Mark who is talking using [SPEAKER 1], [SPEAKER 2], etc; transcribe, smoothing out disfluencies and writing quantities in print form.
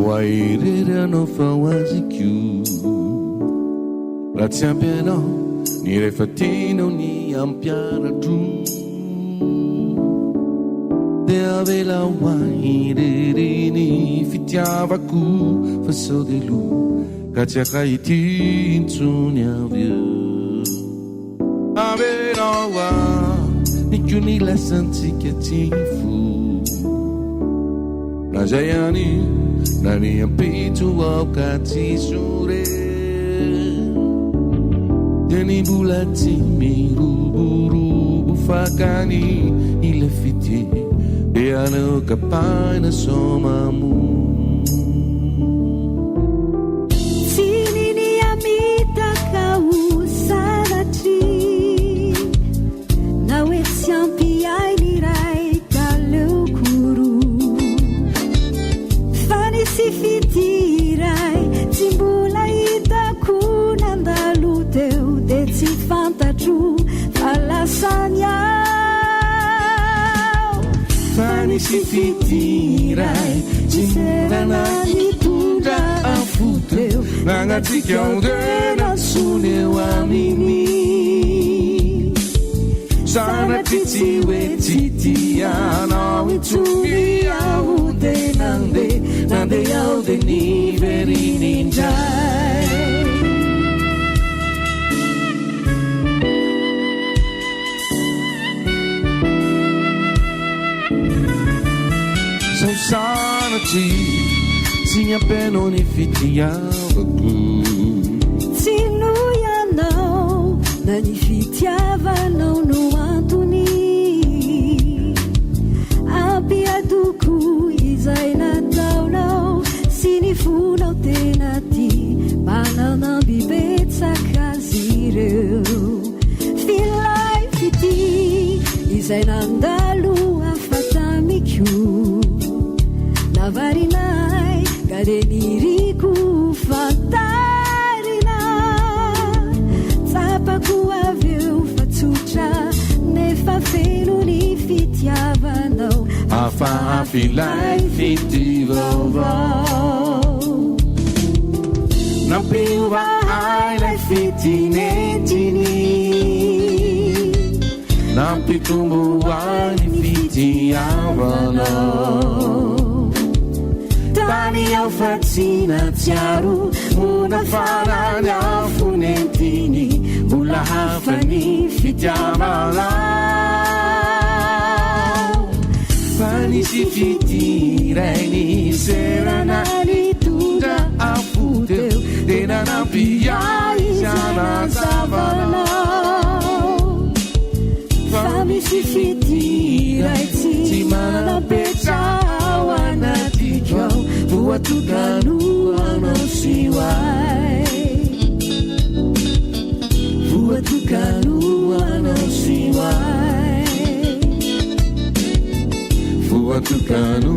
[SPEAKER 1] wairera no fawazikyu Raha tsy ampy anao ny rehefa tianao ny ampianatro dia avela hoairery ny fitiavako fa sao de lo ka tsy akahitintsony avy eo avelao a nikio ny lasantsika tsy fo na zay any na ny ampitso ao ka tsy sore dia ny mbola tsy miroborobo fakany ile fity dia anao kapaina somamo
[SPEAKER 2] Sinini amitaka usanatri na hoe tsy ampy ai ny ray kaleo koro fa nisy fitiray tsy mbola hitako nandalo teo de tsy fantatro fa lasany ao
[SPEAKER 1] fa nisy fitiray tsy mbola nitondra afoteo nagnatsika ondena sony eo aminy sanatry tsy hoe tsy tianao itsony ao de nandeha ao de niveriny indray sao sanatry tsy niampianao ny fitiavako
[SPEAKER 2] tsy no ianao na ny fitiavanao no antony ampy adoko izay nataonao sy ny fonao tena ty mananambibetsaka azy ireo filay fity izay nandalo afatamiko navarinay gareniriko fantarina tsapako avy eo fa tsotra nefa feno ny fitiavanao
[SPEAKER 1] afafilay fity vaovao nampiova ailay fity nentiny nampitombo any fitiavanao tany ao fa tsy natsiaro mona farany afo nentiny mbola hafa ny fitiavanao fa nisy fitiray ny serana nitondra afo teo de nanampiaizana zavanao fa misy fitiray tsy manapetra ao anatikao voatokano anao siwai voatokano anao siwai voatokano